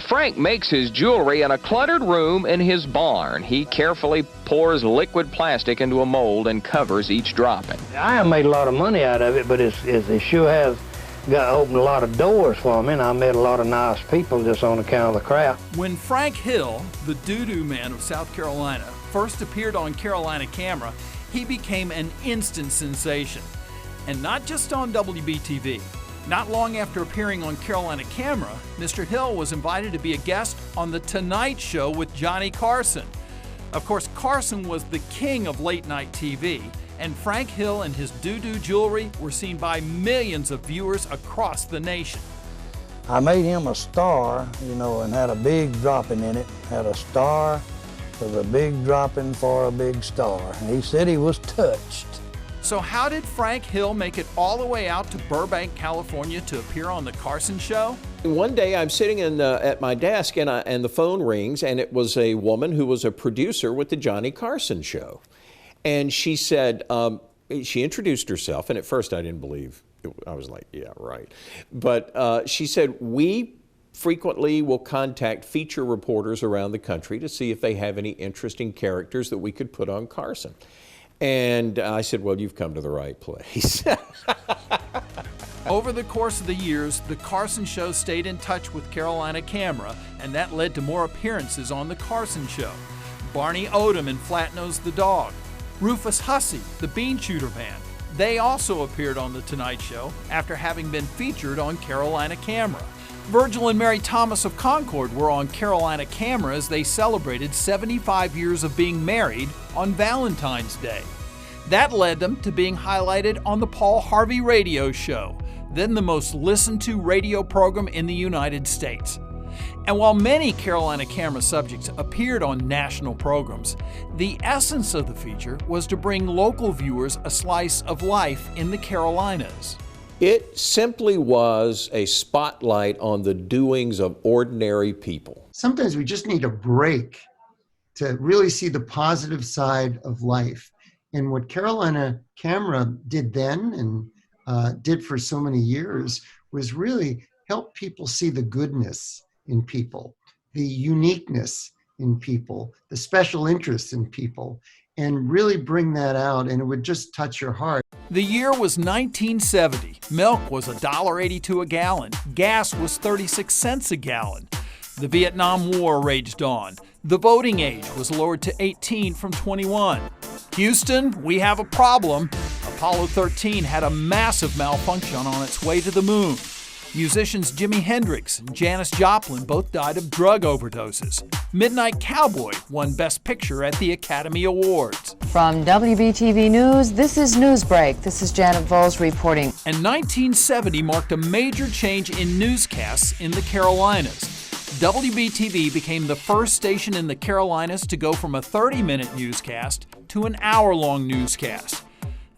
Frank makes his jewelry in a cluttered room in his barn. He carefully pours liquid plastic into a mold and covers each dropping. I haven't made a lot of money out of it, but it sure has opened a lot of doors for me, and I met a lot of nice people just on account of the craft. When Frank Hill, the doo-doo man of South Carolina, first appeared on Carolina Camera, he became an instant sensation. And not just on WBTV. Not long after appearing on Carolina Camera, Mr. Hill was invited to be a guest on The Tonight Show with Johnny Carson. Of course, Carson was the king of late-night TV, and Frank Hill and his doo-doo jewelry were seen by millions of viewers across the nation. I made him a star, and had a big dropping in it. Had a star with a big dropping for a big star. And he said he was touched. So how did Frank Hill make it all the way out to Burbank, California to appear on The Carson Show? One day I'm sitting at my desk and the phone rings, and it was a woman who was a producer with the Johnny Carson Show. And she said, she introduced herself, and at first I didn't believe it. I was like, yeah, right. But she said, we frequently will contact feature reporters around the country to see if they have any interesting characters that we could put on Carson. And I said, well, you've come to the right place. Over the course of the years, The Carson Show stayed in touch with Carolina Camera, and that led to more appearances on The Carson Show. Barney Odom and Flatnose the Dog, Rufus Hussey, the Bean Shooter Band. They also appeared on The Tonight Show after having been featured on Carolina Camera. Virgil and Mary Thomas of Concord were on Carolina Camera as they celebrated 75 years of being married on Valentine's Day. That led them to being highlighted on the Paul Harvey Radio Show, then the most listened to radio program in the United States. And while many Carolina Camera subjects appeared on national programs, the essence of the feature was to bring local viewers a slice of life in the Carolinas. It simply was a spotlight on the doings of ordinary people. Sometimes we just need a break to really see the positive side of life. And what Carolina Camera did then and did for so many years was really help people see the goodness in people, the uniqueness in people, the special interest in people, and really bring that out, and it would just touch your heart. The year was 1970. Milk was $1.82 a gallon. Gas was 36 cents a gallon. The Vietnam War raged on. The voting age was lowered to 18 from 21. Houston, we have a problem. Apollo 13 had a massive malfunction on its way to the moon. Musicians Jimi Hendrix and Janis Joplin both died of drug overdoses. Midnight Cowboy won Best Picture at the Academy Awards. From WBTV News, this is Newsbreak. This is Janet Voles reporting. And 1970 marked a major change in newscasts in the Carolinas. WBTV became the first station in the Carolinas to go from a 30-minute newscast to an hour-long newscast.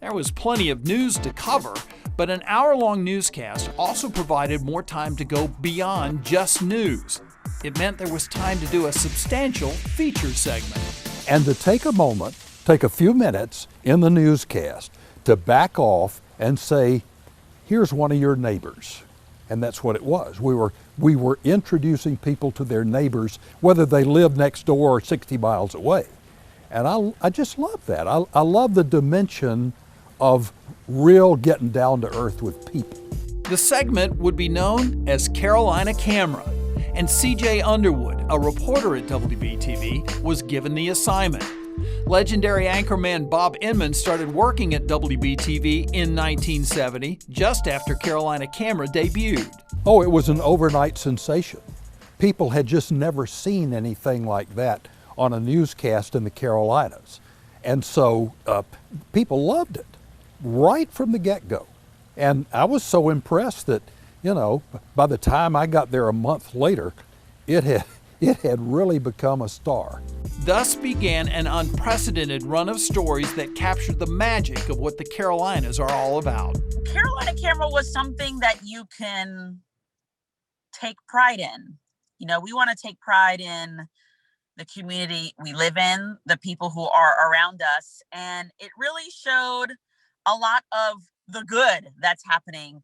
There was plenty of news to cover, but an hour-long newscast also provided more time to go beyond just news. It meant there was time to do a substantial feature segment. And to take a moment, take a few minutes in the newscast to back off and say, here's one of your neighbors. And that's what it was. We were introducing people to their neighbors, whether they lived next door or 60 miles away. And I just love that. I love the dimension of real getting down to earth with people. The segment would be known as Carolina Camera, and C.J. Underwood, a reporter at WBTV, was given the assignment. Legendary anchorman Bob Inman started working at WBTV in 1970, just after Carolina Camera debuted. Oh, it was an overnight sensation. People had just never seen anything like that on a newscast in the Carolinas. And so people loved it right from the get-go. And I was so impressed that, by the time I got there a month later, it had really become a star. Thus began an unprecedented run of stories that captured the magic of what the Carolinas are all about. Carolina Camera was something that you can take pride in. We want to take pride in the community we live in, the people who are around us. And it really showed a lot of the good that's happening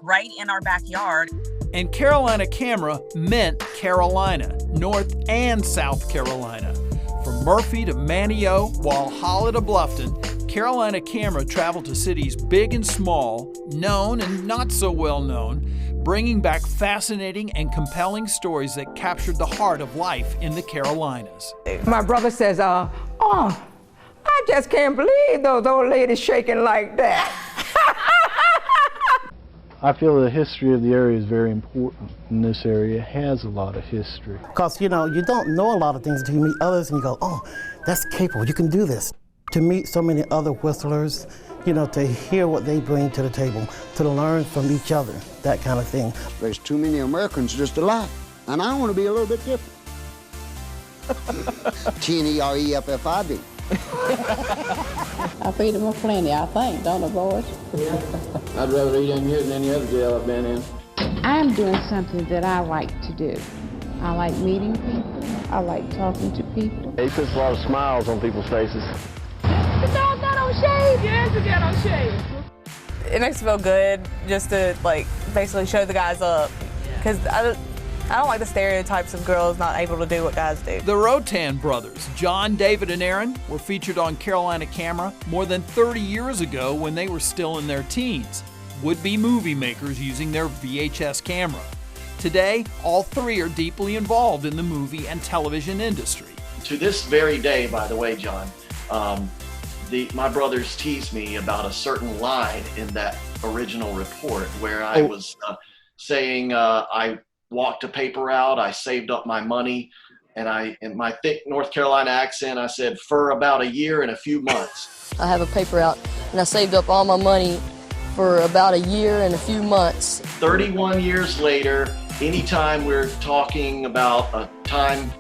right in our backyard. And Carolina Camera meant Carolina, North and South Carolina. From Murphy to Manteo, Walhalla to Bluffton, Carolina Camera traveled to cities big and small, known and not so well known, bringing back fascinating and compelling stories that captured the heart of life in the Carolinas. My brother says, oh, I just can't believe those old ladies shaking like that. I feel the history of the area is very important, and this area has a lot of history. Because, you know, you don't know a lot of things until you meet others and you go, oh, that's capable, you can do this. To meet so many other whistlers, you know, to hear what they bring to the table, to learn from each other, that kind of thing. There's too many Americans just alike, and I want to be a little bit different. T-N-E-R-E-F-F-I-D. I feed them plenty, I think, don't I, boys? I'd rather eat in here than any other jail I've been in. I'm doing something that I like to do. I like meeting people. I like talking to people. He puts a lot of smiles on people's faces. The dog got on shade? Yes, the got on shade. It makes me feel good just to, like, basically show the guys up. Because I don't like the stereotypes of girls not able to do what guys do. The Rotan brothers, John, David, and Aaron, were featured on Carolina Camera more than 30 years ago when they were still in their teens, would-be movie makers using their VHS camera. Today, all three are deeply involved in the movie and television industry. To this very day, by the way, John, my brothers tease me about a certain line in that original report where I was saying I walked a paper out, I saved up my money, and in my thick North Carolina accent, I said, for about a year and a few months. I have a paper out, and I saved up all my money for about a year and a few months. 31 years later, anytime we're talking about a time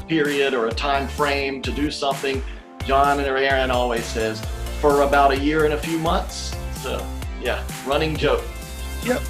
period or a time frame to do something, John and Aaron always says, for about a year and a few months. So, yeah, running joke. Yep.